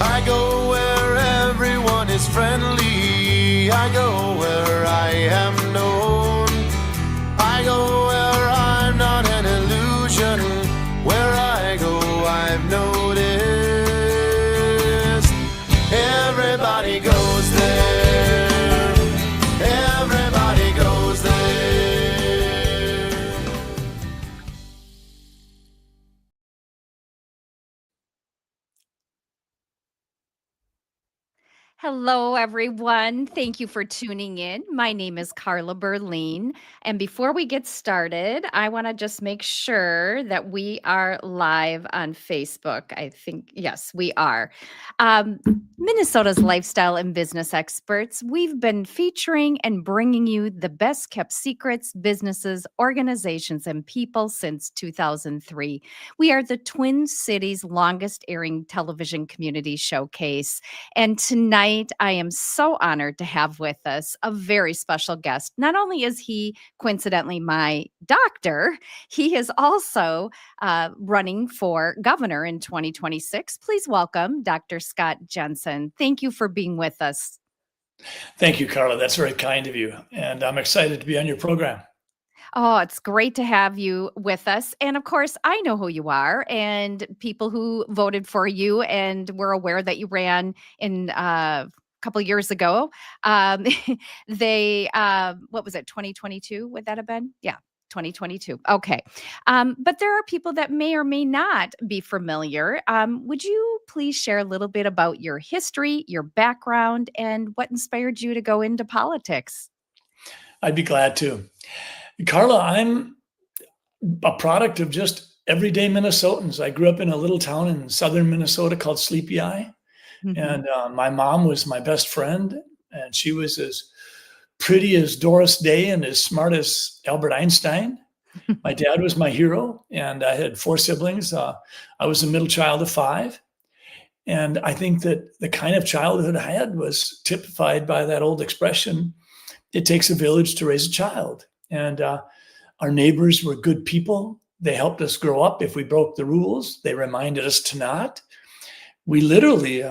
I go where everyone is friendly. I go where I am known. I go where I'm not an illusion. Where I go, I've noticed. Everybody goes there. Everybody goes there. Hello, everyone. Thank you for tuning in. My name is Carla Berlin. And before we get started, I want to just make sure that we are live on Facebook. I think, yes, we are. Um, Minnesota's lifestyle and business experts, we've been featuring and bringing you the best kept secrets, businesses, organizations, and people since 2003. We are the Twin Cities' longest airing television community showcase. And tonight, I am so honored to have with us a very special guest. Not only is he coincidentally my doctor, he is also running for governor in 2026. Please welcome Dr. Scott Jensen. Thank you for being with us. Thank you, Carla. That's very kind of you. And I'm excited to be on your program. Oh, it's great to have you with us. And of course, I know who you are and people who voted for you and were aware that you ran in a couple of years ago. Um, what was it, 2022? Would that have been? Yeah. 2022. Okay. But there are people that may or may not be familiar. Would you please share a little bit about your history, your background, and what inspired you to go into politics? I'd be glad to. Carla, I'm a product of just everyday Minnesotans. I grew up in a little town in southern Minnesota called Sleepy Eye. Mhm. And my mom was my best friend. And she was as pretty as Doris Day and as smart as Albert Einstein. My dad was my hero. And I had four siblings. I was the middle child of five. And I think that the kind of childhood I had was typified by that old expression, it takes a village to raise a child. And our neighbors were good people. They helped us grow up. If we broke the rules, they reminded us to not. We literally,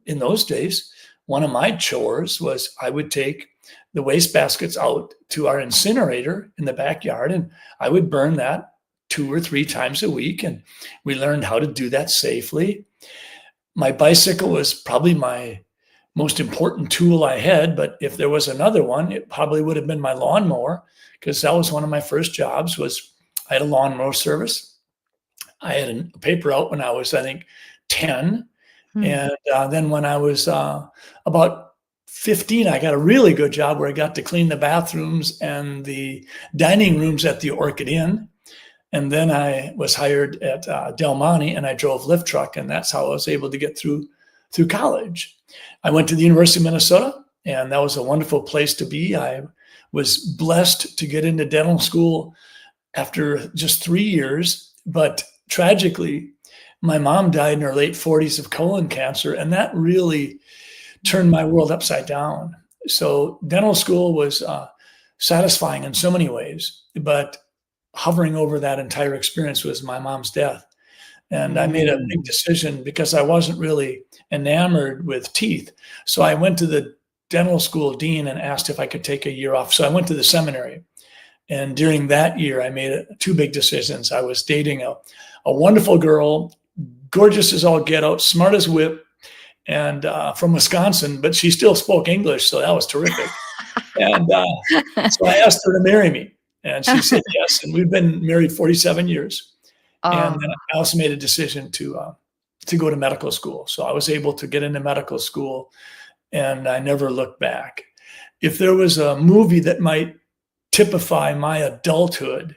in those days, one of my chores was I would take the waste baskets out to our incinerator in the backyard, and I would burn that 2 or 3 times a week. And we learned how to do that safely. My bicycle was probably my most important tool I had, but if there was another one, it probably would have been my lawnmower, because that was one of my first jobs. Was I had a lawnmower service. I had a paper out when I was, I think, 10. Hmm. And then when I was about 15, I got a really good job where I got to clean the bathrooms and the dining rooms at the Orchid Inn. And then I was hired at Del Monte, and I drove lift truck, and that's how I was able to get through college. I went to the University of Minnesota, and that was a wonderful place to be. I was blessed to get into dental school after just 3 years, but tragically, my mom died in her late 40s of colon cancer, and that really turned my world upside down. So dental school was satisfying in so many ways, but hovering over that entire experience was my mom's death. And I made a big decision because I wasn't really enamored with teeth. So I went to the dental school dean and asked if I could take a year off. So I went to the seminary. And during that year, I made two big decisions. I was dating a wonderful girl, gorgeous as all get out, smart as whip, and from Wisconsin, but she still spoke English. So that was terrific. And so I asked her to marry me. And she said yes. And we've been married 47 years. And then I also made a decision to go to medical school. So I was able to get into medical school, and I never looked back. If there was a movie that might typify my adulthood,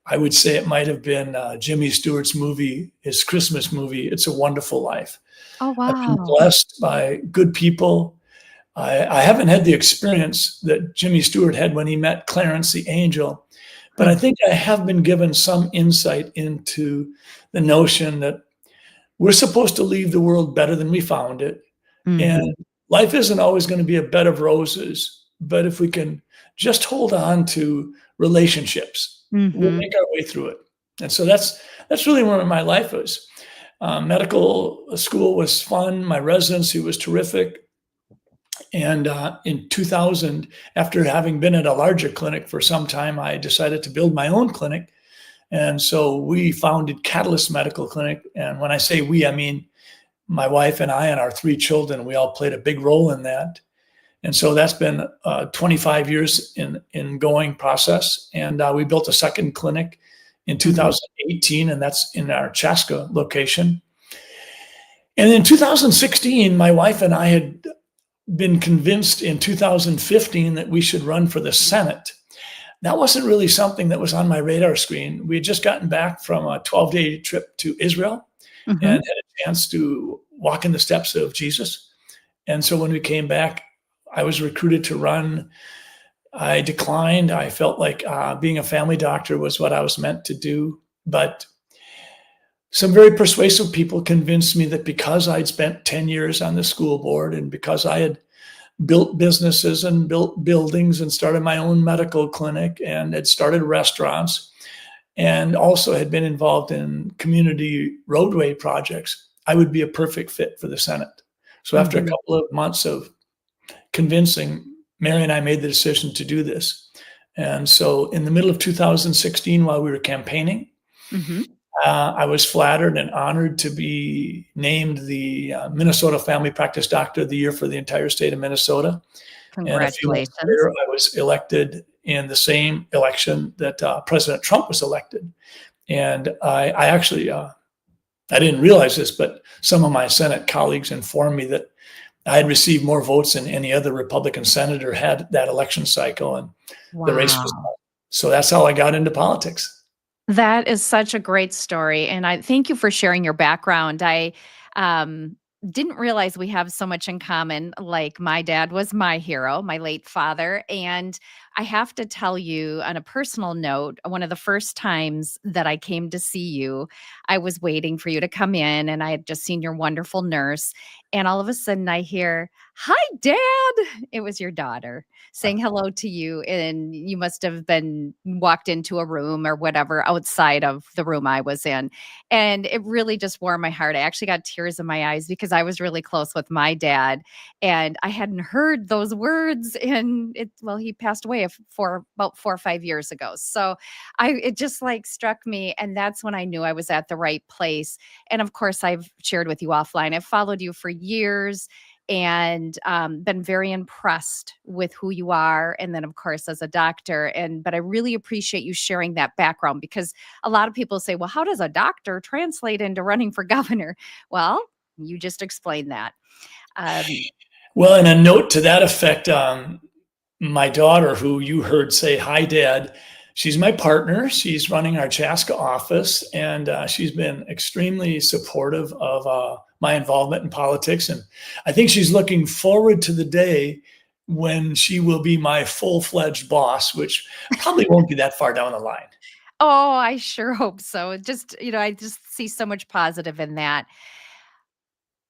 I would say it might have been Jimmy Stewart's movie, his Christmas movie, It's a Wonderful Life. Oh, I've been wow. blessed by good people. I haven't had the experience that Jimmy Stewart had when he met Clarence the angel, but I think I have been given some insight into the notion that we're supposed to leave the world better than we found it. Mhm. And life isn't always going to be a bed of roses, but if we can just hold on to relationships, we'll Mhm. make our way through it. And so that's really where my life is. Medical school was fun. My residency was terrific. And in 2000, after having been at a larger clinic for some time, I decided to build my own clinic. And so we founded Catalyst Medical Clinic. And when I say we, I mean my wife and I and our 3 children. We all played a big role in that. And so that's been 25 years in going process. And we built a second clinic in 2018, and that's in our Chaska location. And in 2016, my wife and I had been convinced in 2015 that we should run for the Senate. That wasn't really something that was on my radar screen. We had just gotten back from a 12-day trip to Israel and had a chance to walk in the steps of Jesus. And so when we came back, I was recruited to run. I declined. I felt like being a family doctor was what I was meant to do. But some very persuasive people convinced me that because I'd spent 10 years on the school board and because I had built businesses and built buildings and started my own medical clinic and had started restaurants and also had been involved in community roadway projects, I would be a perfect fit for the Senate. So after a couple of months of convincing, Mary and I made the decision to do this. And so in the middle of 2016, while we were campaigning, I was flattered and honored to be named the Minnesota Family Practice Doctor of the Year for the entire state of Minnesota. And a few months Congratulations. later, I was elected in the same election that President Trump was elected. And I actually, I didn't realize this, but some of my Senate colleagues informed me that I had received more votes than any other Republican senator had that election cycle. And the race was on. So that's how I got into politics. That is such a great story, and I thank you for sharing your background. I didn't realize we have so much in common. Like, my dad was my hero, my late father, and I have to tell you on a personal note, one of the first times that I came to see you, I was waiting for you to come in, and I had just seen your wonderful nurse, and all of a sudden I hear, "Hi, Dad." It was your daughter saying hello to you, and you must have been walked into a room or whatever outside of the room I was in. And it really just warmed my heart. I actually got tears in my eyes because I was really close with my dad and I hadn't heard those words. And he passed away for about 4 or 5 years ago. So it just like struck me. And that's when I knew I was at the right place. And of course, I've shared with you offline. I've followed you for years and been very impressed with who you are. And then, of course, as a doctor. But I really appreciate you sharing that background because a lot of people say, well, how does a doctor translate into running for governor? Well, you just explained that. Well, and a note to that effect, my daughter, who you heard say, "Hi, Dad," she's my partner. She's running our Chaska office, and she's been extremely supportive of my involvement in politics. And I think she's looking forward to the day when she will be my full-fledged boss, which probably won't be that far down the line. Oh, I sure hope so. I just see so much positive in that.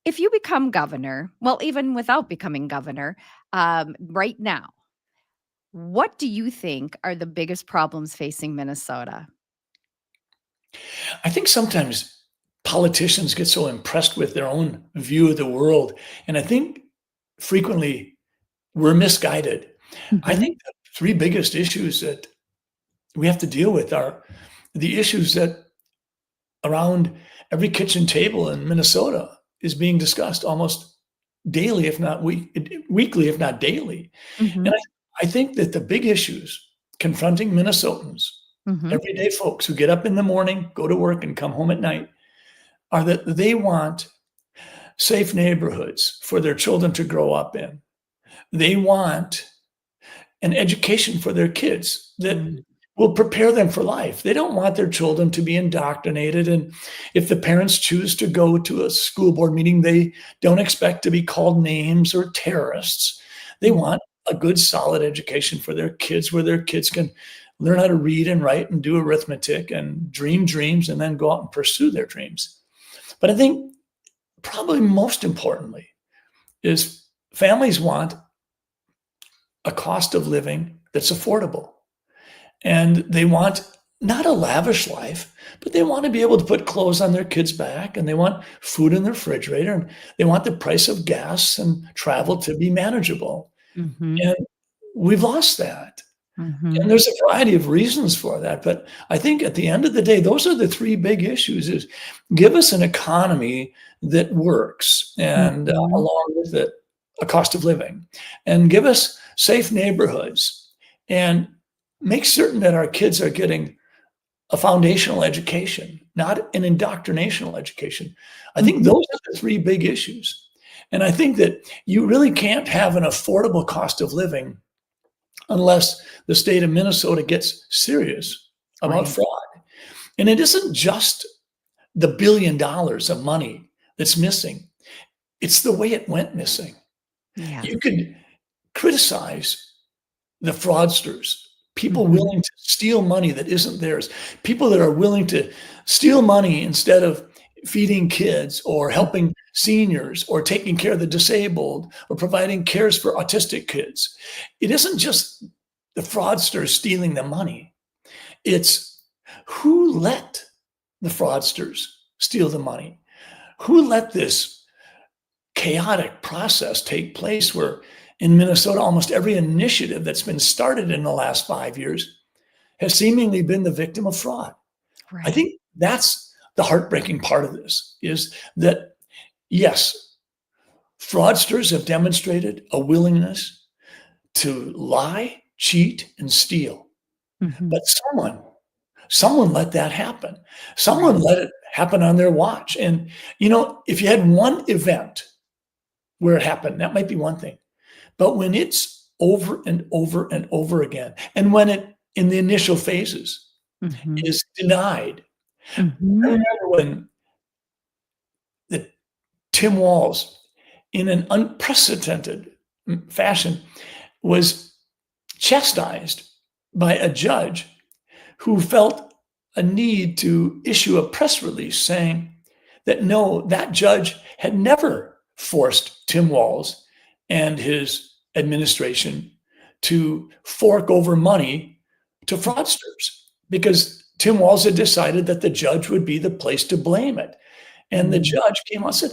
If you become governor, well, even without becoming governor, right now, what do you think are the biggest problems facing Minnesota? I think sometimes politicians get so impressed with their own view of the world, and I think frequently we're misguided. I Mhm. think the 3 biggest issues that we have to deal with are the issues that around every kitchen table in Minnesota is being discussed almost daily, if not weekly, if not daily. And Mhm. I think that the big issues confronting Minnesotans, Mhm. everyday folks who get up in the morning, go to work, and come home at night, are that they want safe neighborhoods for their children to grow up in. They want an education for their kids that Mm. will prepare them for life. They don't want their children to be indoctrinated. And if the parents choose to go to a school board meeting, they don't expect to be called names or terrorists. They Mm. want a good, solid education for their kids where their kids can learn how to read and write and do arithmetic and dream dreams and then go out and pursue their dreams. But I think probably most importantly is families want a cost of living that's affordable. And they want not a lavish life, but they want to be able to put clothes on their kids' back, and they want food in the refrigerator, and they want the price of gas and travel to be manageable. Mhm. And we've lost that. And Mhm. there's a variety of reasons for that, but I think at the end of the day, those are the 3 big issues: is give us an economy that works, and Mhm. along with it, a cost of living, and give us safe neighborhoods, and make certain that our kids are getting a foundational education, not an indoctrinational education. I think Mhm. those are the 3 big issues, and I think that you really can't have an affordable cost of living unless the state of Minnesota gets serious about Right. fraud. And it isn't just the $1 billion of money that's missing, it's the way it went missing. Yes. You could criticize the fraudsters, people Mhm. willing to steal money that isn't theirs, people that are willing to steal money instead of feeding kids or Mm. helping seniors or taking care of the disabled or providing cares for autistic kids. It isn't just the fraudsters stealing the money. It's who let the fraudsters steal the money? Who let this chaotic process take place where in Minnesota, almost every initiative that's been started in the last 5 years has seemingly been the victim of fraud? I Right. think that's the heartbreaking part of this is that, yes, fraudsters have demonstrated a willingness to lie, cheat, and steal. Mhm. But someone let that happen. Someone Right. let it happen on their watch. And, if you had one event where it happened, that might be one thing. But when it's over and over and over again, and when it, in the initial phases, Mhm. is denied. I Mhm. remember when the Tim Walz, in an unprecedented fashion, was chastised by a judge who felt a need to issue a press release saying that no, that judge had never forced Tim Walz and his administration to fork over money to fraudsters because Tim Walz had decided that the judge would be the place to blame it. And the Mhm. judge came out and said,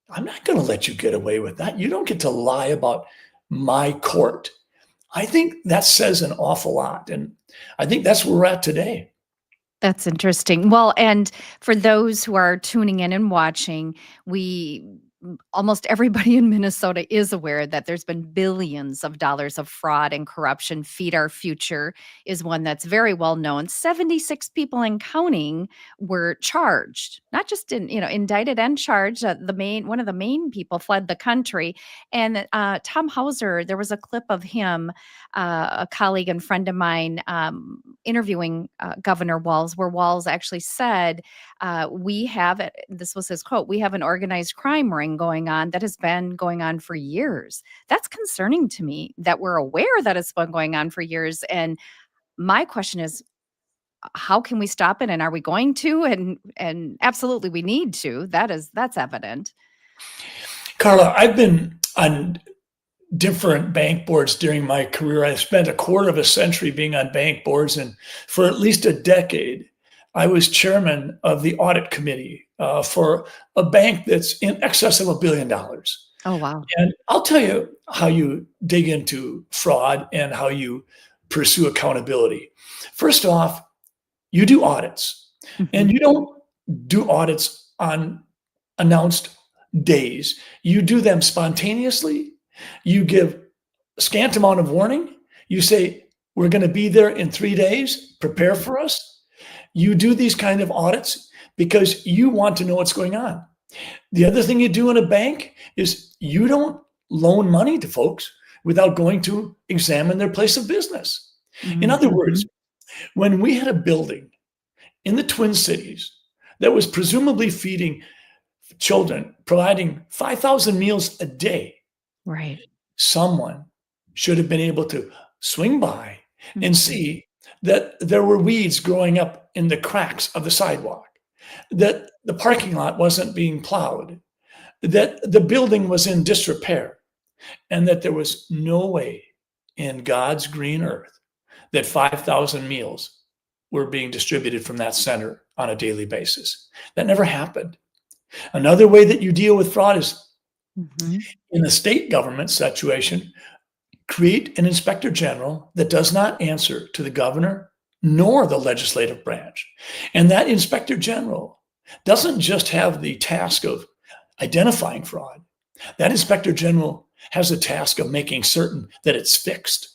I'm not going to let you get away with that. You don't get to lie about my court. I think that says an awful lot. And I think that's where we're at today. That's interesting. Well, and for those who are tuning in and watching, almost everybody in Minnesota is aware that there's been billions of dollars of fraud and corruption. Feed Our Future is one that's very well known. 76 people and counting were charged, not just indicted and charged. One of the main people fled the country. And Tom Hauser, there was a clip of him, a colleague and friend of mine, interviewing Governor Walz, where Walz actually said, this was his quote, we have an organized crime ring going on that has been going on for years. That's concerning to me that we're aware that it's been going on for years. And my question is, how can we stop it? And are we going to? And absolutely we need to. That's evident. Carla, I've been on different bank boards during my career. I spent a quarter of a century being on bank boards, and for at least a decade, I was chairman of the audit committee for a bank that's in excess of $1 billion. Oh wow. And I'll tell you how you dig into fraud and how you pursue accountability. First off, you do audits, and Mhm. you don't do audits on announced days. You do them spontaneously. You give a scant amount of warning. You say, we're going to be there in 3 days. Prepare for us. You do these kind of audits because you want to know what's going on. The other thing you do in a bank is you don't loan money to folks without going to examine their place of business. In other words, Mhm. when we had a building in the Twin Cities that was presumably feeding children, providing 5,000 meals a day, Right. someone should have been able to swing by and Mhm. see that there were weeds growing up in the cracks of the sidewalk, that the parking lot wasn't being plowed, that the building was in disrepair, and that there was no way in God's green earth that 5,000 meals were being distributed from that center on a daily basis. That never happened. Another way that you deal with fraud is Mhm. in the state government situation, create an inspector general that does not answer to the governor nor the legislative branch. And that inspector general doesn't just have the task of identifying fraud. That inspector general has a task of making certain that it's fixed,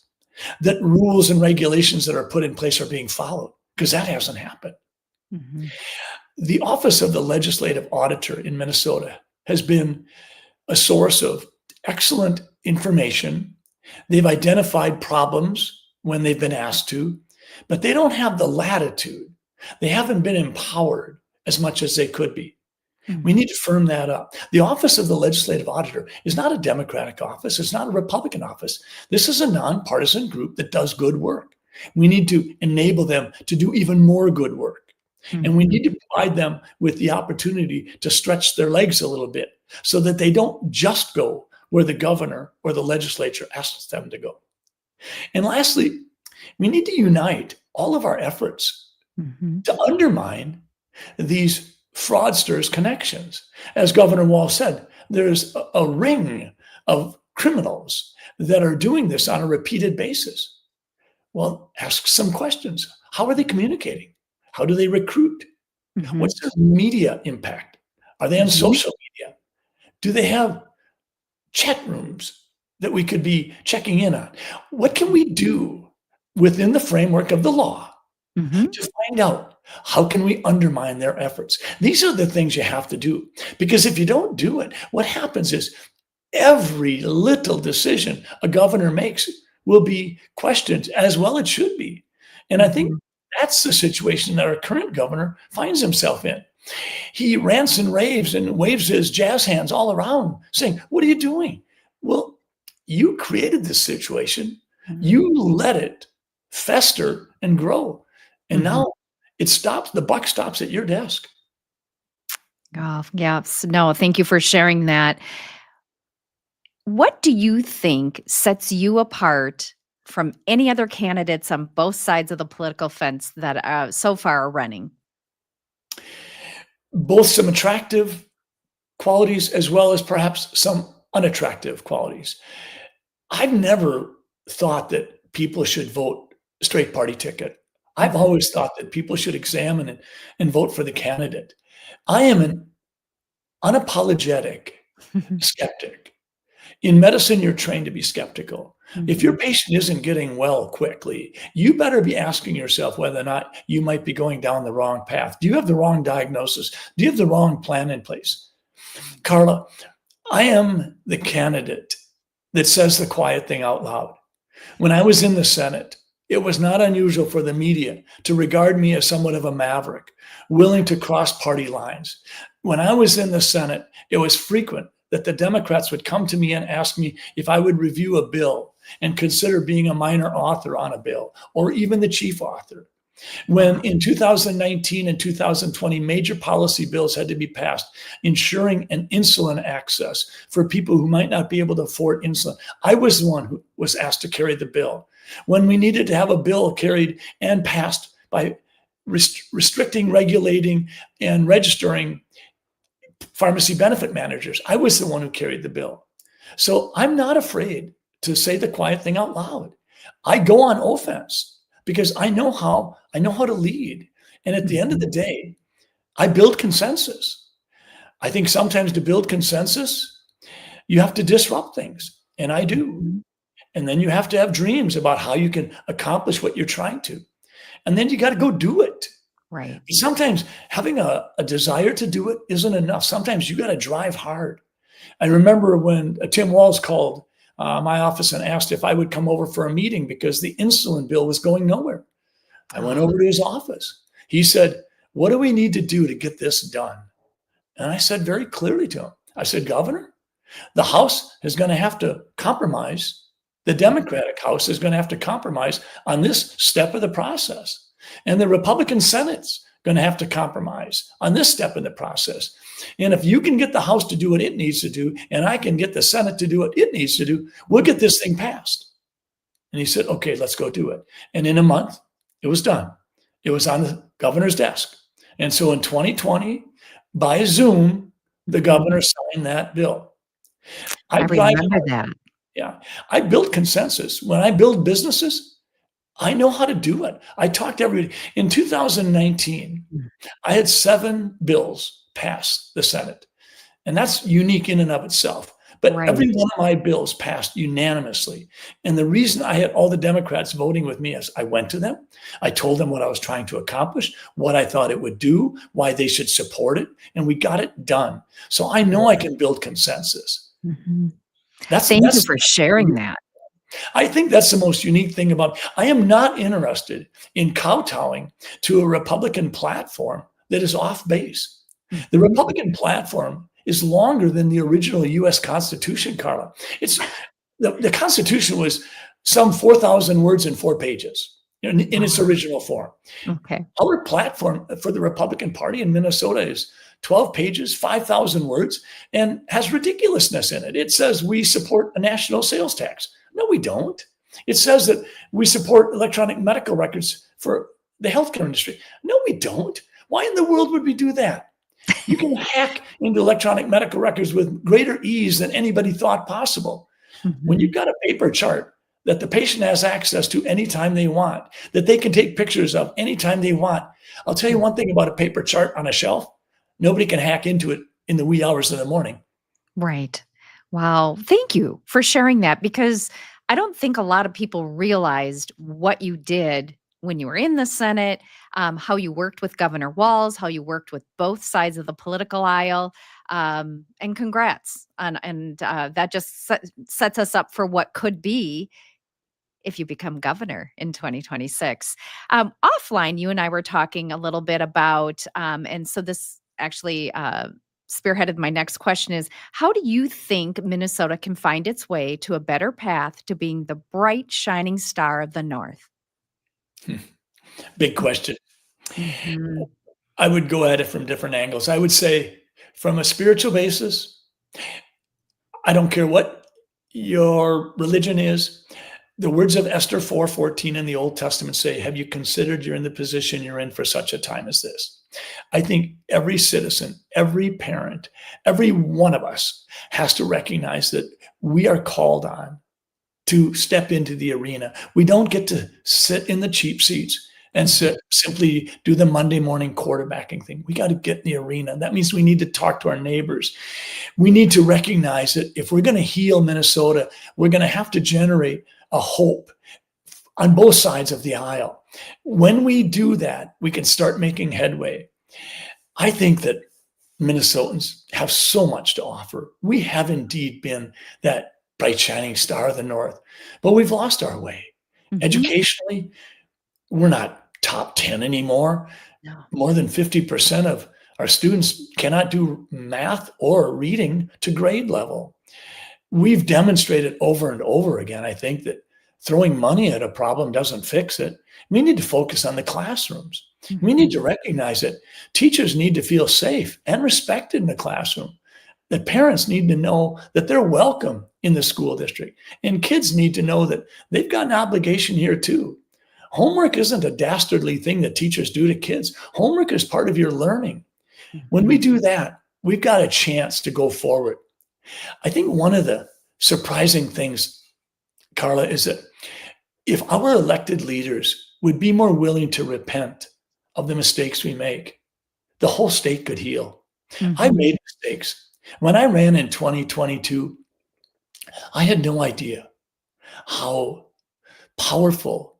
that rules and regulations that are put in place are being followed, because that hasn't happened. Mhm. The office of the legislative auditor in Minnesota has been a source of excellent information. They've identified problems when they've been asked to, but they don't have the latitude. They haven't been empowered as much as they could be. We Mhm. need to firm that up. The office of the legislative auditor is not a Democratic office. It's not a Republican office. This is a nonpartisan group that does good work. We need to enable them to do even more good work. And we Mhm. need to provide them with the opportunity to stretch their legs a little bit so that they don't just go where the governor or the legislature asks them to go. And lastly, we need to unite all of our efforts Mhm. to undermine these fraudsters' connections. As Governor Wall said, there's a ring of criminals that are doing this on a repeated basis. Well, ask some questions. How are they communicating? How do they recruit? Mhm. What's their media impact? Are they on Mhm. social media? Do they have chat rooms that we could be checking in on? What can we do within the framework of the law Mhm. to find out how can we undermine their efforts? These are the things you have to do, because if you don't do it, what happens is every little decision a governor makes will be questioned, as well it should be. And I think Mhm. that's the situation that our current governor finds himself in. He rants and raves and waves his jazz hands all around, saying, "What are you doing?" Well, you created this situation. Mhm. You let it fester and grow. And Mhm. now the buck stops at your desk. Oh, yes. No, thank you for sharing that. What do you think sets you apart from any other candidates on both sides of the political fence that so far are running? Both some attractive qualities as well as perhaps some unattractive qualities. I've never thought that people should vote straight party ticket. I've Mhm. always thought that people should examine and vote for the candidate. I am an unapologetic skeptic. In medicine, you're trained to be skeptical. If your Mhm. patient isn't getting well quickly, you better be asking yourself whether or not you might be going down the wrong path. Do you have the wrong diagnosis? Do you have the wrong plan in place? Carla, I am the candidate that says the quiet thing out loud. When I was in the Senate, it was not unusual for the media to regard me as somewhat of a maverick, willing to cross party lines. When I was in the Senate, it was frequent that the Democrats would come to me and ask me if I would review a bill and consider being a minor author on a bill or even the chief author. When Wow. in 2019 and 2020, major policy bills had to be passed, ensuring an insulin access for people who might not be able to afford insulin, I was the one who was asked to carry the bill. When we needed to have a bill carried and passed by restricting, regulating, and registering pharmacy benefit managers, I was the one who carried the bill. So I'm not afraid to say the quiet thing out loud. I go on offense because I know how to lead. And at the end of the Mhm. day, I build consensus. I think sometimes to build consensus, you have to disrupt things, and I do. Mhm. And then you have to have dreams about how you can accomplish what you're trying to. And then you got to go do it. Right. Sometimes having a desire to do it isn't enough. Sometimes you got to drive hard. I remember when Tim Walz called my office and asked if I would come over for a meeting because the insulin bill was going nowhere. I went Oh. over to his office. He said, "What do we need to do to get this done?" And I said very clearly to him, I said, "Governor, the House is going to have to compromise. The Democratic House is going to have to compromise on this step of the process. And the Republican Senate's going to have to compromise on this step in the process. And if you can get the House to do what it needs to do, and I can get the Senate to do what it needs to do, we'll get this thing passed." And he said, "Okay, let's go do it." And in a month, it was done. It was on the governor's desk. And so in 2020, by Zoom, the Mhm. governor signed that bill. I I drive remember that. Yeah, I build consensus. When I build businesses, I know how to do it. I talked to everybody. In 2019, Mm. I had 7 bills pass the Senate, and that's unique in and of itself. But every Right. one of my bills passed unanimously. And the reason I had all the Democrats voting with me is I went to them. I told them what I was trying to accomplish, what I thought it would do, why they should support it, and we got it done. So I know I can build consensus. Mhm. That's Thank you that's for sharing that. I think that's the most unique thing about I am not interested in kowtowing to a Republican platform that is off base. The Mhm. Republican platform is longer than the original US Constitution, Carla. It's the Constitution was some 4,000 words in 4 pages in its Wow. original form. Okay. Our platform for the Republican Party in Minnesota is 12 pages, 5,000 words, and has ridiculousness in it. It says we support a national sales tax. No, we don't. It says that we support electronic medical records for the healthcare industry. No, we don't. Why in the world would we do that? You can hack into electronic medical records with greater ease than anybody thought possible. When Mhm. you've got a paper chart that the patient has access to anytime they want, that they can take pictures of anytime they want, I'll tell you one thing about a paper chart on a shelf, nobody can hack into it in the wee hours of the morning. Right. Wow. Thank you for sharing that because I don't think a lot of people realized what you did when you were in the Senate, how you worked with Governor Walz, how you worked with both sides of the political aisle. And congrats. And that just sets us up for what could be if you become governor in 2026. Offline, you and I were talking a little bit about, and so this actually spearheaded my next question is how do you think Minnesota can find its way to a better path to being the bright, shining star of the North? Big question. Mhm. I would go at it from different angles. I would say, from a spiritual basis, I don't care what your religion is. The words of Esther 4:14 in the Old Testament say, "Have you considered you're in the position you're in for such a time as this?" I think every citizen, every parent, every one of us has to recognize that we are called on to step into the arena. We don't get to sit in the cheap seats and simply do the Monday morning quarterbacking thing. We got to get in the arena. That means we need to talk to our neighbors. We need to recognize that if we're going to heal Minnesota, we're going to have to generate a hope on both sides of the aisle. When we do that, we can start making headway. I think that Minnesotans have so much to offer. We have indeed been that bright shining star of the North, but we've lost our way. Mhm. Educationally, we're not top 10 anymore. No. More than 50% of our students cannot do math or reading to grade level. We've demonstrated over and over again, I think, that throwing money at a problem doesn't fix it. We need to focus on the classrooms. We need to Mhm. recognize that teachers need to feel safe and respected in the classroom. That parents need to know that they're welcome in the school district. And kids need to know that they've got an obligation here too. Homework isn't a dastardly thing that teachers do to kids. Homework is part of your learning. When we Mhm. do that, we've got a chance to go forward. I think one of the surprising things, Carla, is that if our elected leaders would be more willing to repent of the mistakes we make, the whole state could heal. I Mhm. made mistakes. When I ran in 2022, I had no idea how powerful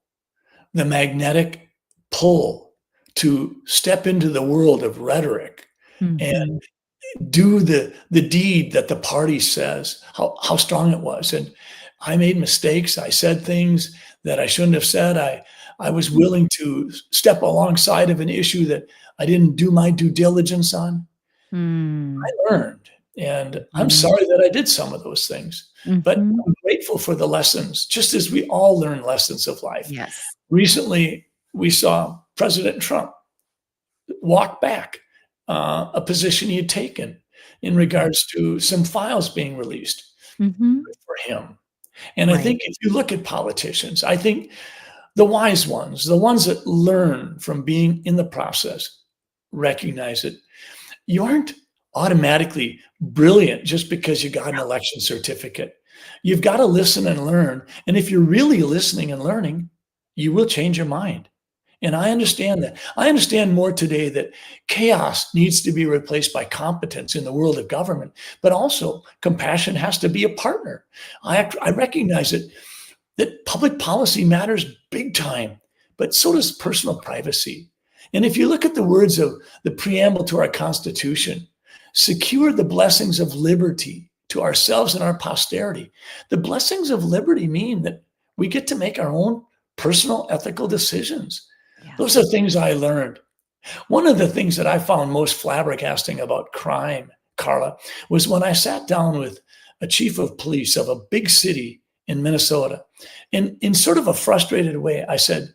the magnetic pull to step into the world of rhetoric and Mhm. do the deed that the party says, how strong it was. And I made mistakes. I said things that I shouldn't have said. I was willing to step alongside of an issue that I didn't do my due diligence on. Mm. I learned, and I'm Mhm. sorry that I did some of those things, but Mhm. I'm grateful for the lessons, just as we all learn lessons of life. Yes. Recently, we saw President Trump walk back a position he had taken in regards to some files being released. Mhm. Good for him. And I Right. think if you look at politicians, I think The wise ones, the ones that learn from being in the process, recognize it. You aren't automatically brilliant just because you got an election certificate. You've got to listen and learn. And if you're really listening and learning, you will change your mind. And I understand that. I understand more today that chaos needs to be replaced by competence in the world of government, but also compassion has to be a partner. I recognize it that public policy matters big time, but so does personal privacy. And if you look at the words of the preamble to our Constitution, secure the blessings of liberty to ourselves and our posterity. The blessings of liberty mean that we get to make our own personal ethical decisions. Those are Yes. things I learned. One of the things that I found most flabbergasting about crime, Carla, was when I sat down with a chief of police of a big city in Minnesota. And in sort of a frustrated way, I said,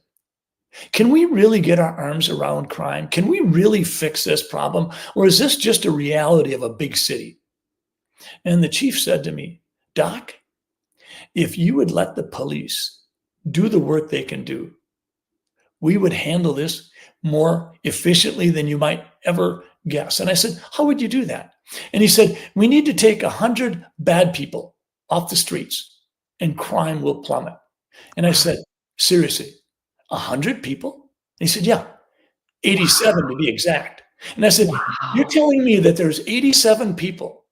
can we really get our arms around crime? Can we really fix this problem? Or is this just a reality of a big city? And the chief said to me, Doc, if you would let the police do the work they can do, we would handle this more efficiently than you might ever guess. And I said, how would you do that? And he said, we need to take 100 bad people off the streets and crime will plummet. And I said, seriously, 100 people? And he said, yeah, 87 to be exact. And I said, you're Wow. telling me that there's 87 people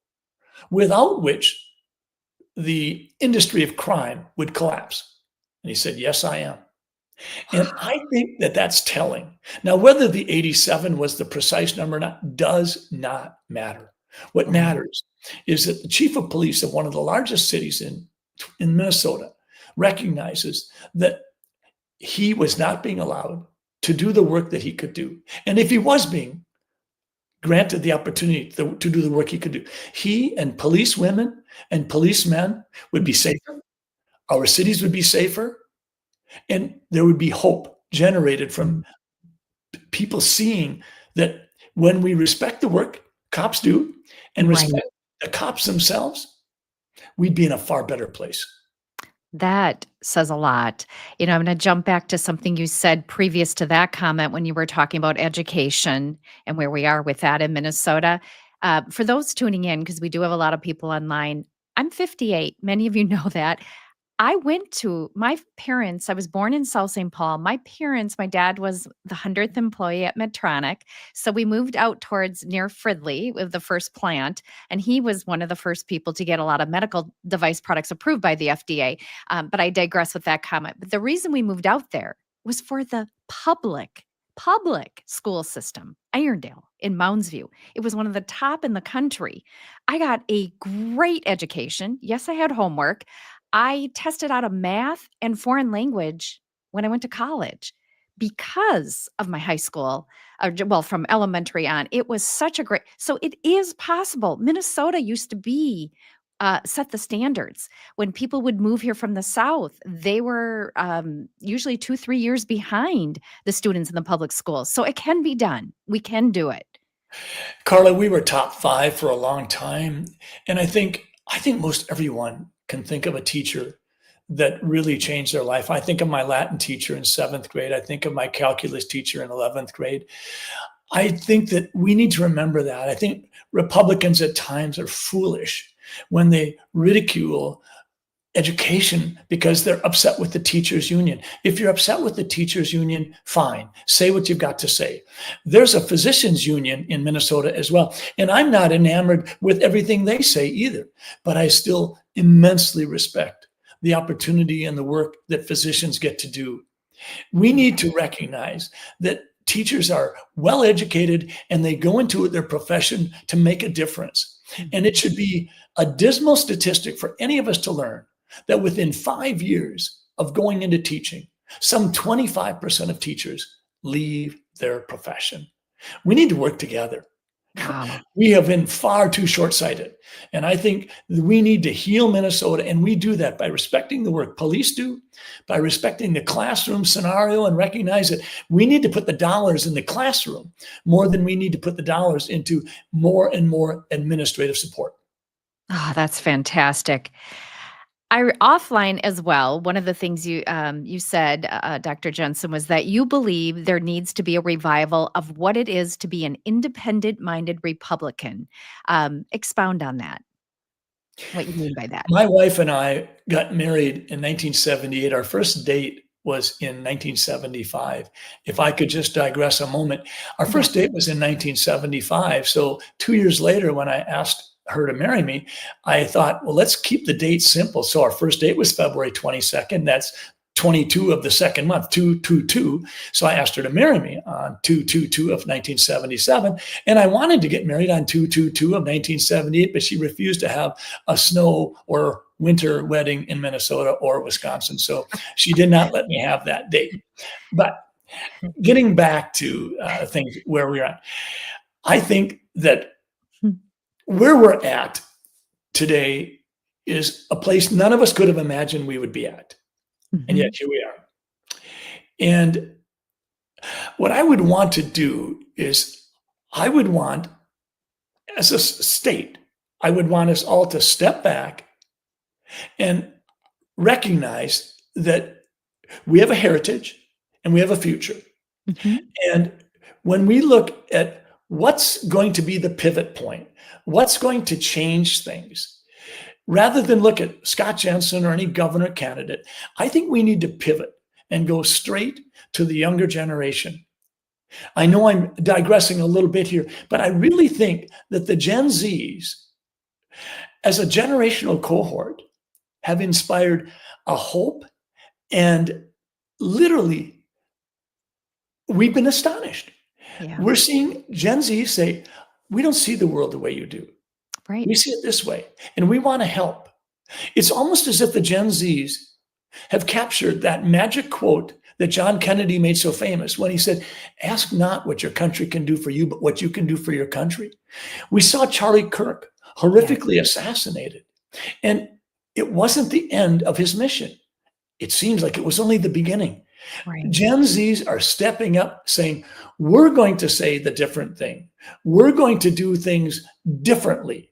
without which the industry of crime would collapse? And he said, yes, I am. And I think that that's telling. Now, whether the 87 was the precise number or not does not matter. What Right. matters is that the chief of police of one of the largest cities in Minnesota recognizes that he was not being allowed to do the work that he could do. And if he was being granted the opportunity to do the work he could do, he and police women and policemen would be safer. Our cities would be safer. And there would be hope generated from people seeing that when we respect the work cops do and Right. respect the cops themselves, we'd be in a far better place. That says a lot. I'm going to jump back to something you said previous to that comment when you were talking about education and where we are with that in Minnesota. For those tuning in, because we do have a lot of people online, I'm 58. Many of you know that. I went to my parents. I was born in South St. Paul. My dad was the 100th employee at Medtronic. So we moved out towards near Fridley with the first plant. And he was one of the first people to get a lot of medical device products approved by the FDA. But I digress with that comment. But the reason we moved out there was for the public school system, Irondale in Mounds View. It was one of the top in the country. I got a great education. Yes, I had homework. I tested out of math and foreign language when I went to college because of my high school, from elementary on. It was such a great, so it is possible. Minnesota used to be set the standards. When people would move here from the South, they were usually 2, 3 years behind the students in the public schools. So it can be done. We can do it. Carla, we were top 5 for a long time. And I think most everyone can think of a teacher that really changed their life. I think of my Latin teacher in 7th grade. I think of my calculus teacher in 11th grade. I think that we need to remember that. I think Republicans at times are foolish when they ridicule education because they're upset with the teachers union. If you're upset with the teachers union, fine, say what you've got to say. There's a physicians union in Minnesota as well. And I'm not enamored with everything they say either, but I still immensely respect the opportunity and the work that physicians get to do. We need to recognize that teachers are well educated and they go into their profession to make a difference. And it should be a dismal statistic for any of us to learn that within 5 years of going into teaching, some 25% of teachers leave their profession. We need to work together. Wow. We have been far too short-sighted. And I think we need to heal Minnesota. And we do that by respecting the work police do, by respecting the classroom scenario and recognize that we need to put the dollars in the classroom more than we need to put the dollars into more and more administrative support. Oh, that's fantastic. Offline as well, one of the things you said, Dr. Jensen, was that you believe there needs to be a revival of what it is to be an independent-minded Republican. Expound on that, what you mean by that. My wife and I got married in 1978. Our first date was in 1975. If I could just digress a moment, our Yeah. first date was in 1975. So 2 years later, when I asked her to marry me, I thought, well, let's keep the date simple. So our first date was February 22nd. That's 22 of the second month, 222. So I asked her to marry me on 222 of 1977. And I wanted to get married on 222 of 1978, but she refused to have a snow or winter wedding in Minnesota or Wisconsin. So she did not let me have that date. But getting back to things where we're at, I think that where we're at today is a place none of us could have imagined we would be at. And yet Mhm. here we are. And what I would want to do is, I would want, as a state, I would want us all to step back and recognize that we have a heritage and we have a future. Mhm. And when we look at what's going to be the pivot point, what's going to change things, rather than look at Scott Jensen or any governor candidate, I think we need to pivot and go straight to the younger generation. I know I'm digressing a little bit here, but I really think that the Gen Zs, as a generational cohort, have inspired a hope, and literally, we've been astonished. Yeah. We're seeing Gen Z say, we don't see the world the way you do. Right. We see it this way, and we want to help. It's almost as if the Gen Zs have captured that magic quote that John Kennedy made so famous when he said, ask not what your country can do for you, but what you can do for your country. We saw Charlie Kirk horrifically assassinated, and it wasn't the end of his mission. It seems like it was only the beginning. Right. Gen Zs are stepping up saying, we're going to say the different thing. We're going to do things differently.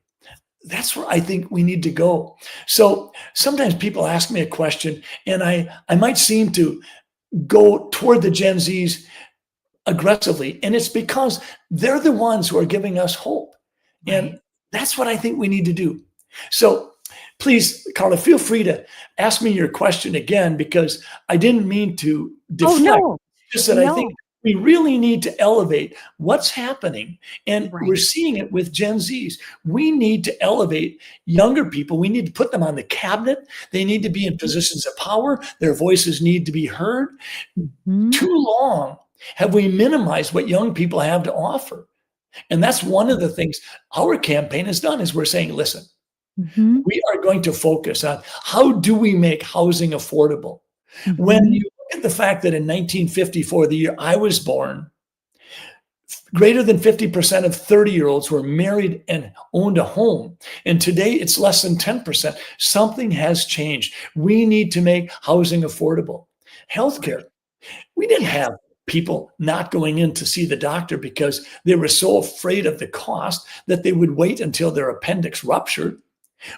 That's where I think we need to go. So sometimes people ask me a question, and I might seem to go toward the Gen Zs aggressively. And it's because they're the ones who are giving us hope. Right. And that's what I think we need to do. So please, Carla, feel free to ask me your question again, because I didn't mean to Oh, deflect. no. Just that I No. think we really need to elevate what's happening. And we're Right. seeing it with Gen Zs. We need to elevate younger people. We need to put them on the cabinet. They need to be in positions of power. Their voices need to be heard. Mhm. Too long have we minimized what young people have to offer. And that's one of the things our campaign has done, is we're saying, listen, Mhm. we are going to focus on how do we make housing affordable. When Mhm. you look at the fact that in 1954, the year I was born, greater than 50% of 30-year-olds were married and owned a home. And today it's less than 10%. Something has changed. We need to make housing affordable. Healthcare. We didn't Yes. have people not going in to see the doctor because they were so afraid of the cost that they would wait until their appendix ruptured.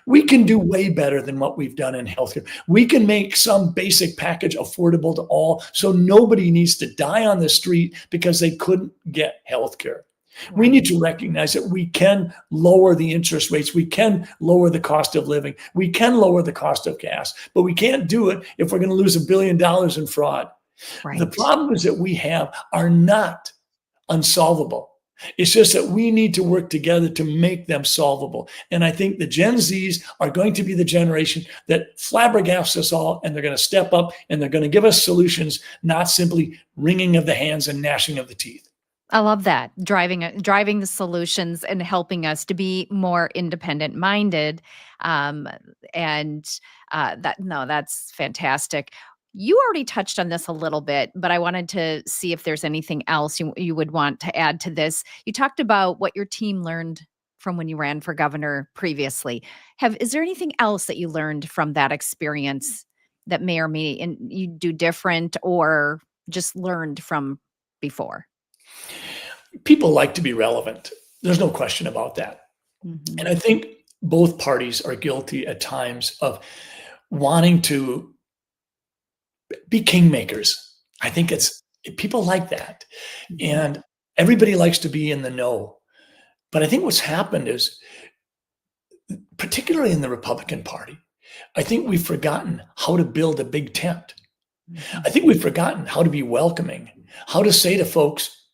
We can do way better than what we've done in healthcare. We can make some basic package affordable to all, so nobody needs to die on the street because they couldn't get healthcare. We need Right. to recognize that we can lower the interest rates. We can lower the cost of living. We can lower the cost of gas, but we can't do it if we're going to lose $1 billion in fraud. The Right. problems that we have are not unsolvable. It's just that we need to work together to make them solvable. And I think the Gen Zs are going to be the generation that flabbergasts us all, and they're going to step up and they're going to give us solutions, not simply wringing of the hands and gnashing of the teeth. I love that. Driving the solutions and helping us to be more independent minded. Um, and that's fantastic. You already touched on this a little bit, but I wanted to see if there's anything else you would want to add to this. You talked about what your team learned from when you ran for governor previously. Is there anything else that you learned from that experience that may or may and you do different or just learned from before? People like to be relevant. There's no question about that. And Mhm. I think both parties are guilty at times of wanting to be kingmakers. I think people like that. And everybody likes to be in the know. But I think what's happened is, particularly in the Republican Party, I think we've forgotten how to build a big tent. I think we've forgotten how to be welcoming, how to say to folks,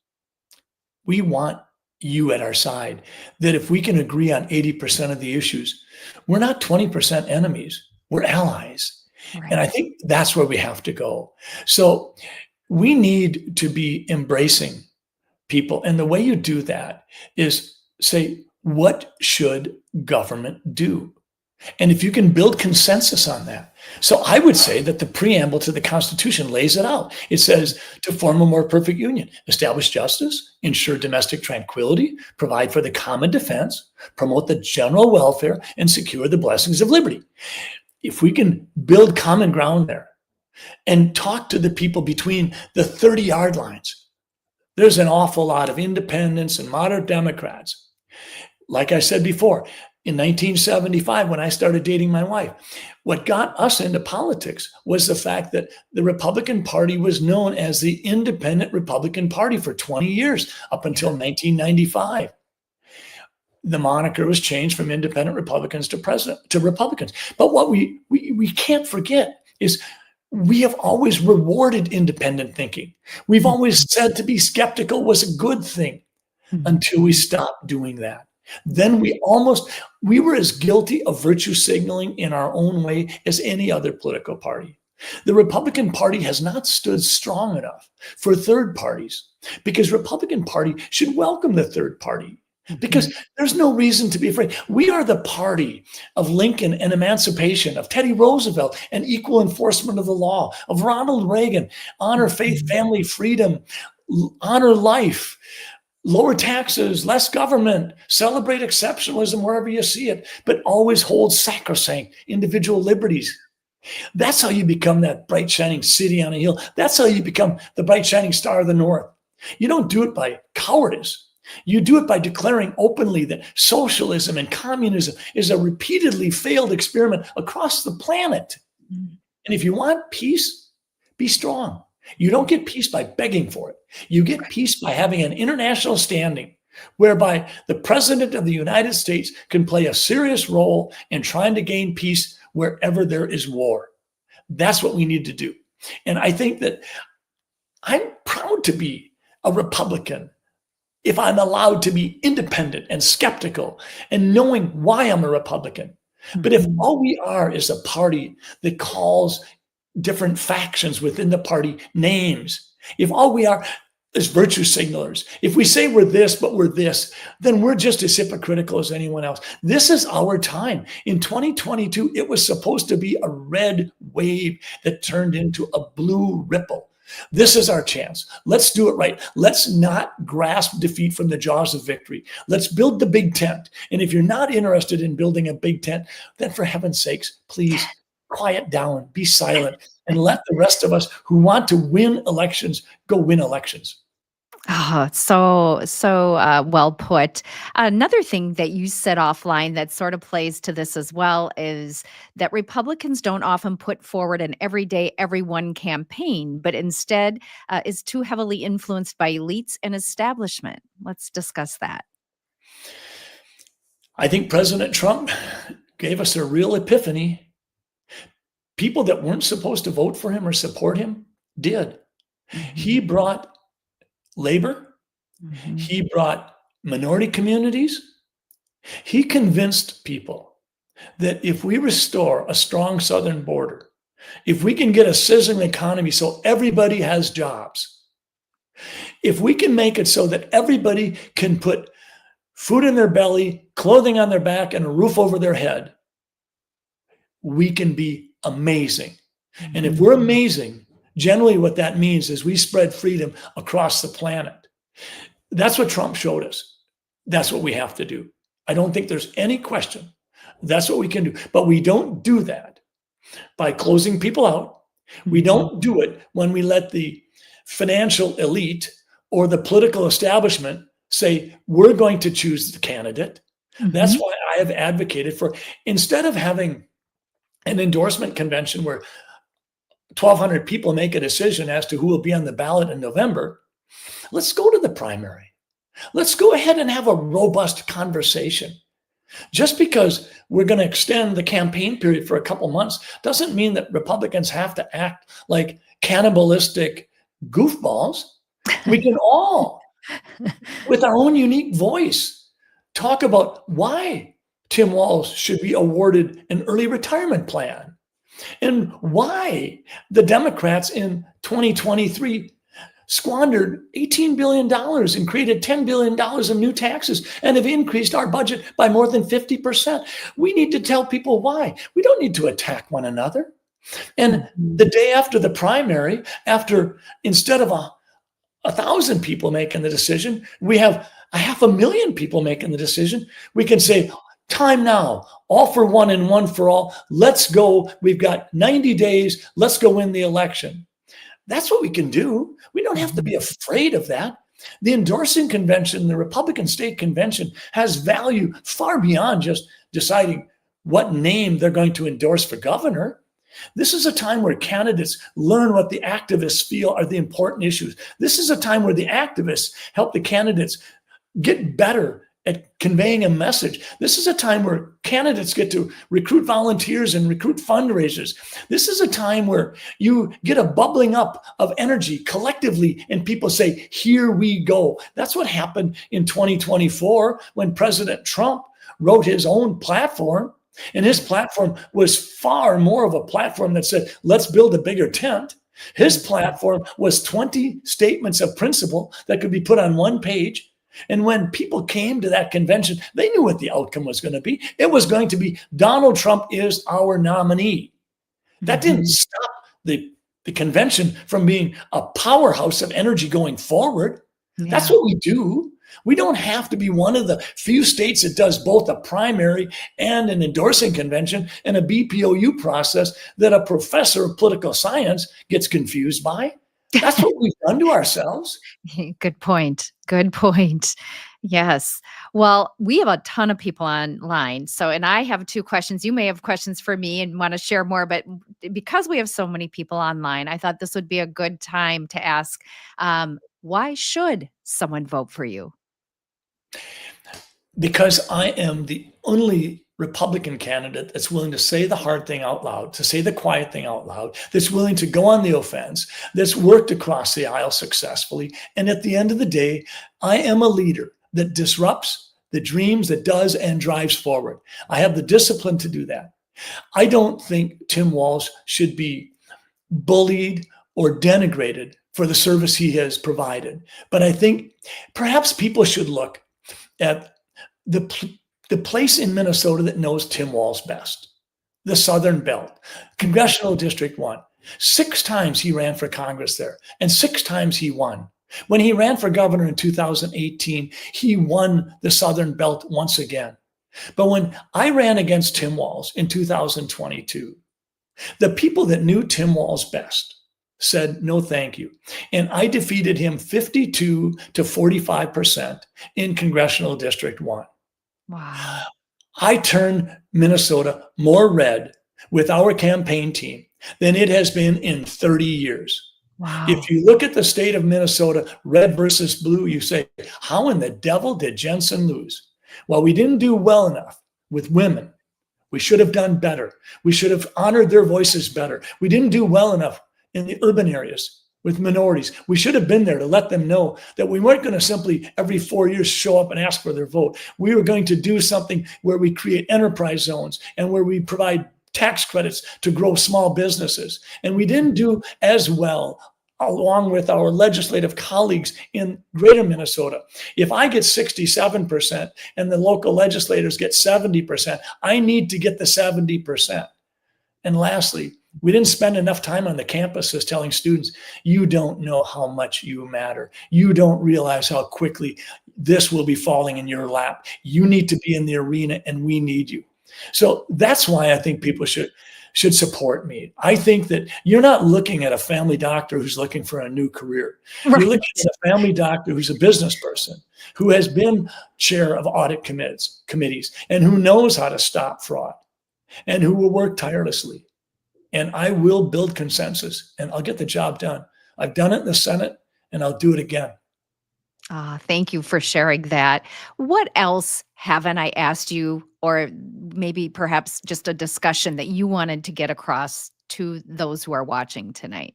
we want you at our side, that if we can agree on 80% of the issues, we're not 20% enemies, we're allies. Right. And I think that's where we have to go. So we need to be embracing people. And the way you do that is say, what should government do? And if you can build consensus on that. So I would say that the preamble to the Constitution lays it out. It says to form a more perfect union, establish justice, ensure domestic tranquility, provide for the common defense, promote the general welfare, and secure the blessings of liberty. If we can build common ground there and talk to the people between the 30-yard lines, there's an awful lot of independents and moderate Democrats. Like I said before, in 1975, when I started dating my wife, what got us into politics was the fact that the Republican Party was known as the Independent Republican Party for 20 years, up until 1995. The moniker was changed from Independent Republicans to Republicans. But what we can't forget is we have always rewarded independent thinking. We've always said to be skeptical was a good thing until we stopped doing that. Then we were as guilty of virtue signaling in our own way as any other political party. The Republican Party has not stood strong enough for third parties, because Republican Party should welcome the third party, because there's no reason to be afraid. We are the party of Lincoln and emancipation, of Teddy Roosevelt and equal enforcement of the law, of Ronald Reagan, honor faith, family, freedom, honor life, lower taxes, less government, celebrate exceptionalism wherever you see it, but always hold sacrosanct individual liberties. That's how you become that bright, shining city on a hill. That's how you become the bright, shining star of the North. You don't do it by cowardice. You do it by declaring openly that socialism and communism is a repeatedly failed experiment across the planet. And if you want peace, be strong. You don't get peace by begging for it. You get peace by having an international standing whereby the President of the United States can play a serious role in trying to gain peace wherever there is war. That's what we need to do. And I think that I'm proud to be a Republican if I'm allowed to be independent and skeptical and knowing why I'm a Republican. But if all we are is a party that calls different factions within the party names, if all we are is virtue signalers, if we say we're this, but we're this, then we're just as hypocritical as anyone else. This is our time. In 2022, it was supposed to be a red wave that turned into a blue ripple. This is our chance. Let's do it right. Let's not grasp defeat from the jaws of victory. Let's build the big tent. And if you're not interested in building a big tent, then for heaven's sakes, please quiet down, be silent, and let the rest of us who want to win elections go win elections. Oh, so well put. Another thing that you said offline that sort of plays to this as well is that Republicans don't often put forward an everyday, everyone campaign, but instead is too heavily influenced by elites and establishment. Let's discuss that. I think President Trump gave us a real epiphany. People that weren't supposed to vote for him or support him did. He brought labor. He brought minority communities. He convinced people that if we restore a strong southern border, if we can get a sizzling economy so everybody has jobs, if we can make it so that everybody can put food in their belly, clothing on their back, and a roof over their head, we can be amazing. And if we're amazing, generally what that means is we spread freedom across the planet. That's what Trump showed us. That's what we have to do. I don't think there's any question. That's what we can do. But we don't do that by closing people out. We don't do it when we let the financial elite or the political establishment say, we're going to choose the candidate. That's why I have advocated for, instead of having an endorsement convention where 1,200 people make a decision as to who will be on the ballot in November. Let's go to the primary. Let's go ahead and have a robust conversation. Just because we're going to extend the campaign period for a couple months doesn't mean that Republicans have to act like cannibalistic goofballs. We can all, with our own unique voice, talk about why Tim Walz should be awarded an early retirement plan and why the Democrats in 2023 squandered $18 billion and created $10 billion of new taxes and have increased our budget by more than 50%. We need to tell people why. We don't need to attack one another. And the day after the primary, instead of 1,000 people making the decision, we have 500,000 people making the decision. We can say, time now, all for one and one for all. Let's go. We've got 90 days. Let's go win the election. That's what we can do. We don't have to be afraid of that. The endorsing convention, the Republican state convention, has value far beyond just deciding what name they're going to endorse for governor. This is a time where candidates learn what the activists feel are the important issues. This is a time where the activists help the candidates get better at conveying a message. This is a time where candidates get to recruit volunteers and recruit fundraisers. This is a time where you get a bubbling up of energy collectively and people say, here we go. That's what happened in 2024 when President Trump wrote his own platform. And his platform was far more of a platform that said, let's build a bigger tent. His platform was 20 statements of principle that could be put on one page. And when people came to that convention, they knew what the outcome was going to be. It was going to be Donald Trump is our nominee. That didn't stop the convention from being a powerhouse of energy going forward. Yeah. That's what we do. We don't have to be one of the few states that does both a primary and an endorsing convention and a BPOU process that a professor of political science gets confused by. That's what we've done to ourselves. Good point. Good point. Yes. Well, we have a ton of people online. And I have 2 questions. You may have questions for me and want to share more, but because we have so many people online, I thought this would be a good time to ask, why should someone vote for you? Because I am the only Republican candidate that's willing to say the hard thing out loud, to say the quiet thing out loud, that's willing to go on the offense, that's worked across the aisle successfully. And at the end of the day, I am a leader that disrupts, that dreams, that does, and drives forward. I have the discipline to do that. I don't think Tim Walz should be bullied or denigrated for the service he has provided. But I think perhaps people should look at the place in Minnesota that knows Tim Walz best, the Southern Belt, Congressional District 1. 6 times he ran for Congress there, and 6 times he won. When he ran for governor in 2018, he won the Southern Belt once again. But when I ran against Tim Walz in 2022, the people that knew Tim Walz best said, no, thank you. And I defeated him 52 to 45% in Congressional District 1. Wow. I turned Minnesota more red with our campaign team than it has been in 30 years. Wow. If you look at the state of Minnesota, red versus blue, you say, how in the devil did Jensen lose? Well, we didn't do well enough with women. We should have done better. We should have honored their voices better. We didn't do well enough in the urban areas with minorities. We should have been there to let them know that we weren't going to simply every 4 years show up and ask for their vote. We were going to do something where we create enterprise zones and where we provide tax credits to grow small businesses. And we didn't do as well along with our legislative colleagues in greater Minnesota. If I get 67% and the local legislators get 70%, I need to get the 70%. And lastly, we didn't spend enough time on the campuses telling students, you don't know how much you matter. You don't realize how quickly this will be falling in your lap. You need to be in the arena and we need you. So that's why I think people should support me. I think that you're not looking at a family doctor who's looking for a new career. Right. You're looking at a family doctor who's a business person, who has been chair of audit committees, and who knows how to stop fraud. and who will work tirelessly. And I will build consensus and I'll get the job done. I've done it in the Senate and I'll do it again. Thank you for sharing that. What else haven't I asked you, or maybe perhaps just a discussion that you wanted to get across to those who are watching tonight?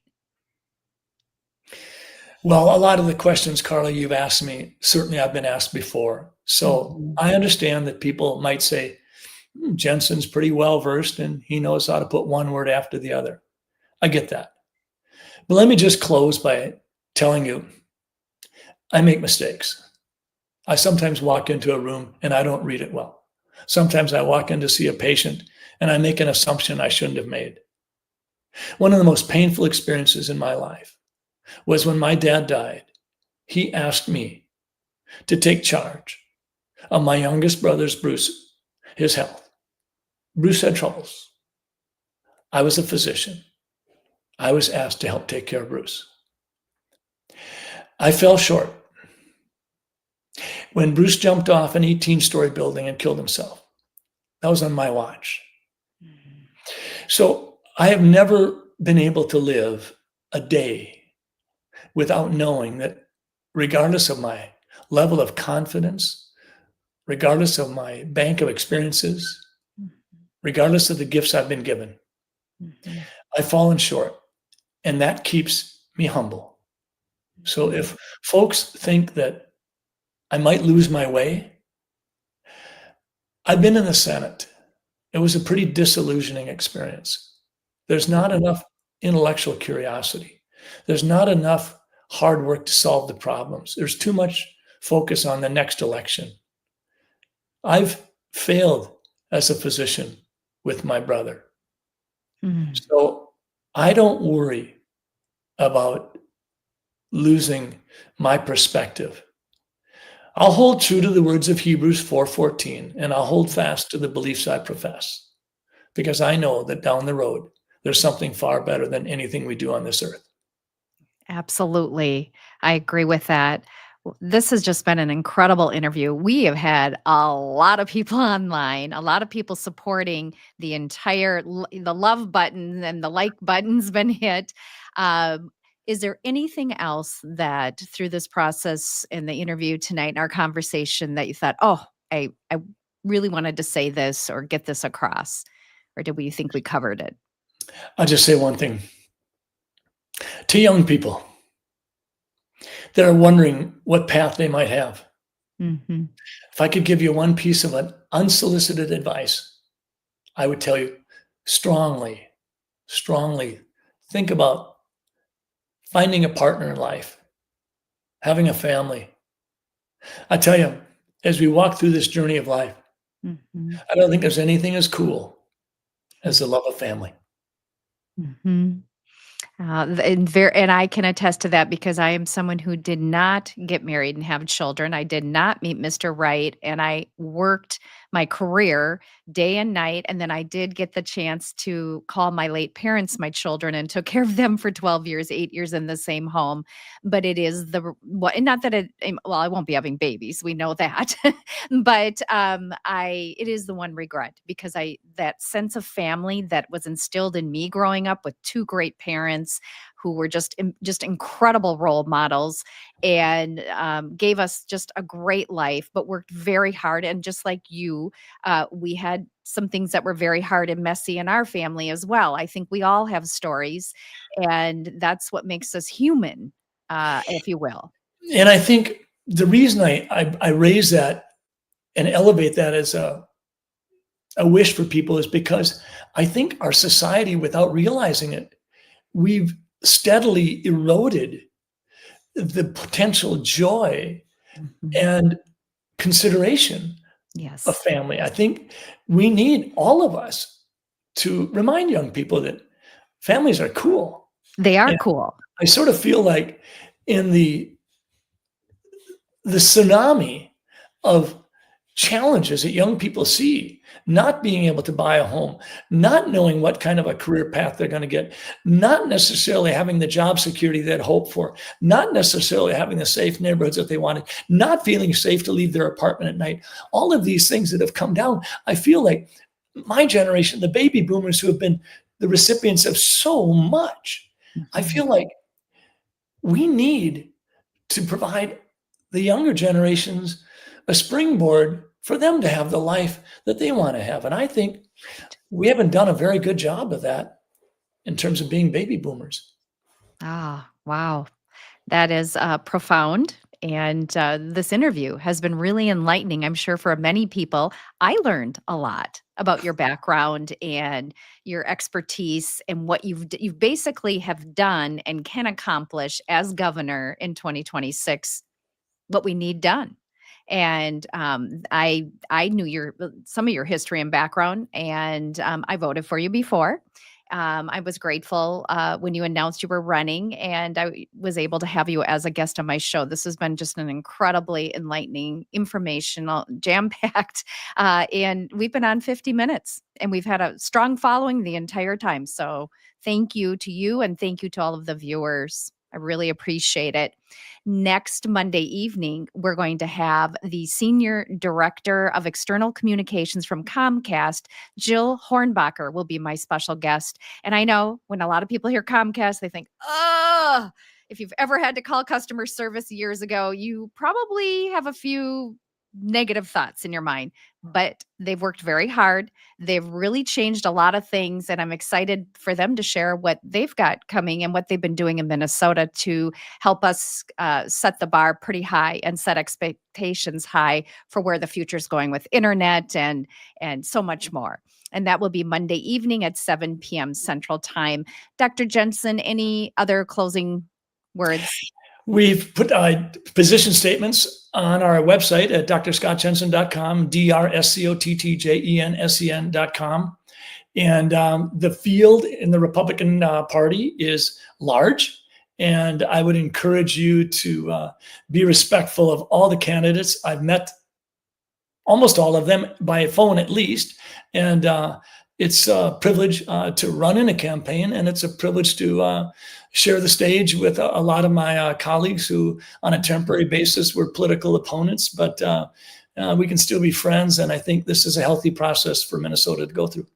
Well, a lot of the questions, Carla, you've asked me, certainly I've been asked before. So Mhm. I understand that people might say, Jensen's pretty well versed and he knows how to put one word after the other. I get that. But let me just close by telling you, I make mistakes. I sometimes walk into a room and I don't read it well. Sometimes I walk in to see a patient and I make an assumption I shouldn't have made. One of the most painful experiences in my life was when my dad died. He asked me to take charge of my youngest brother's, Bruce, his health. Bruce had troubles. I was a physician. I was asked to help take care of Bruce. I fell short. When Bruce jumped off an 18-story building and killed himself, that was on my watch. Mhm. So I have never been able to live a day without knowing that regardless of my level of confidence, regardless of my bank of experiences, regardless of the gifts I've been given, Mhm. I've fallen short, and that keeps me humble. So Mhm. if folks think that I might lose my way, I've been in the Senate. It was a pretty disillusioning experience. There's not enough intellectual curiosity. There's not enough hard work to solve the problems. There's too much focus on the next election. I've failed as a physician with my brother. Mhm. So I don't worry about losing my perspective. I'll hold true to the words of Hebrews 4:14, and I'll hold fast to the beliefs I profess, because I know that down the road, there's something far better than anything we do on this earth. Absolutely. I agree with that. This has just been an incredible interview. We have had a lot of people online, a lot of people supporting the entire the love button and the like button's been hit. Um, is there anything else that through this process in the interview tonight in our conversation that you thought, oh, I really wanted to say this or get this across? Or did we think we covered it? I'll just say one thing to young people that are wondering what path they might have. Hmm. If I could give you one piece of unsolicited advice, I would tell you strongly, strongly think about finding a partner in life, having a family. I tell you, as we walk through this journey of life, Hmm. I don't think there's anything as cool as the love of family. Hmm. And I can attest to that because I am someone who did not get married and have children. I did not meet Mr. Right, and I worked my career day and night, and then I did get the chance to call my late parents my children and took care of them for 12 years, 8 years in the same home. But it is and not that well, I won't be having babies. We know that. But it is the one regret because that sense of family that was instilled in me growing up with two great parents who were just incredible role models and gave us just a great life, but worked very hard. And just like you, we had some things that were very hard and messy in our family as well. I think we all have stories, and that's what makes us human, if you will. And I think the reason I raise that and elevate that as a wish for people is because I think our society, without realizing it, we've steadily eroded the potential joy Mhm. and consideration of Yes, family. I think we need all of us to remind young people that families are cool. they are And cool. I sort of feel like in the tsunami of challenges that young people see, not being able to buy a home, not knowing what kind of a career path they're going to get, not necessarily having the job security they'd hoped for, not necessarily having the safe neighborhoods that they wanted, not feeling safe to leave their apartment at night. All of these things that have come down, I feel like my generation, the baby boomers who have been the recipients of so much, I Mhm. feel like we need to provide the younger generations a springboard for them to have the life that they want to have. And I think we haven't done a very good job of that in terms of being baby boomers. Ah, wow. That is profound. And this interview has been really enlightening, I'm sure, for many people. I learned a lot about your background and your expertise and what you've basically have done and can accomplish as governor in 2026, what we need done. And I knew your some of your history and background, and I voted for you before. I was grateful when you announced you were running, and was able to have you as a guest on my show. This has been just an incredibly enlightening, informational, jam packed, and we've been on 50 minutes, and we've had a strong following the entire time. So thank you to you, and thank you to all of the viewers. I really appreciate it. Next Monday evening, we're going to have the Senior Director of External Communications from Comcast, Jill Hornbacher, will be my special guest. And I know when a lot of people hear Comcast, they think, oh, if you've ever had to call customer service years ago, you probably have a few negative thoughts in your mind, but they've worked very hard. They've really changed a lot of things, and I'm excited for them to share what they've got coming and what they've been doing in Minnesota to help us set the bar pretty high and set expectations high for where the future is going with internet and so much more. And that will be Monday evening at 7 p.m. Central Time. Dr. Jensen, any other closing words? We've put position statements on our website at drscottjensen.com, DRSCOTTJENSEN.com. And the field in the Republican Party is large. And I would encourage you to be respectful of all the candidates. I've met almost all of them by phone at least. And it's a privilege to run in a campaign, and it's a privilege to share the stage with a lot of my colleagues who, on a temporary basis, were political opponents, but we can still be friends. And I think this is a healthy process for Minnesota to go through.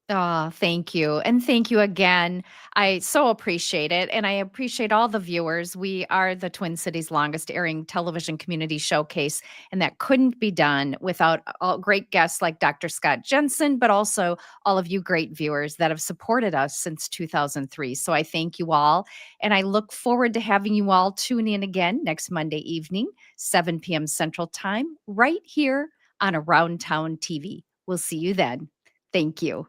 Oh, thank you. And thank you again. I so appreciate it. And I appreciate all the viewers. We are the Twin Cities' longest airing television community showcase. And that couldn't be done without all great guests like Dr. Scott Jensen, but also all of you great viewers that have supported us since 2003. So I thank you all. And I look forward to having you all tune in again next Monday evening, 7 p.m. Central Time, right here on Around Town TV. We'll see you then. Thank you.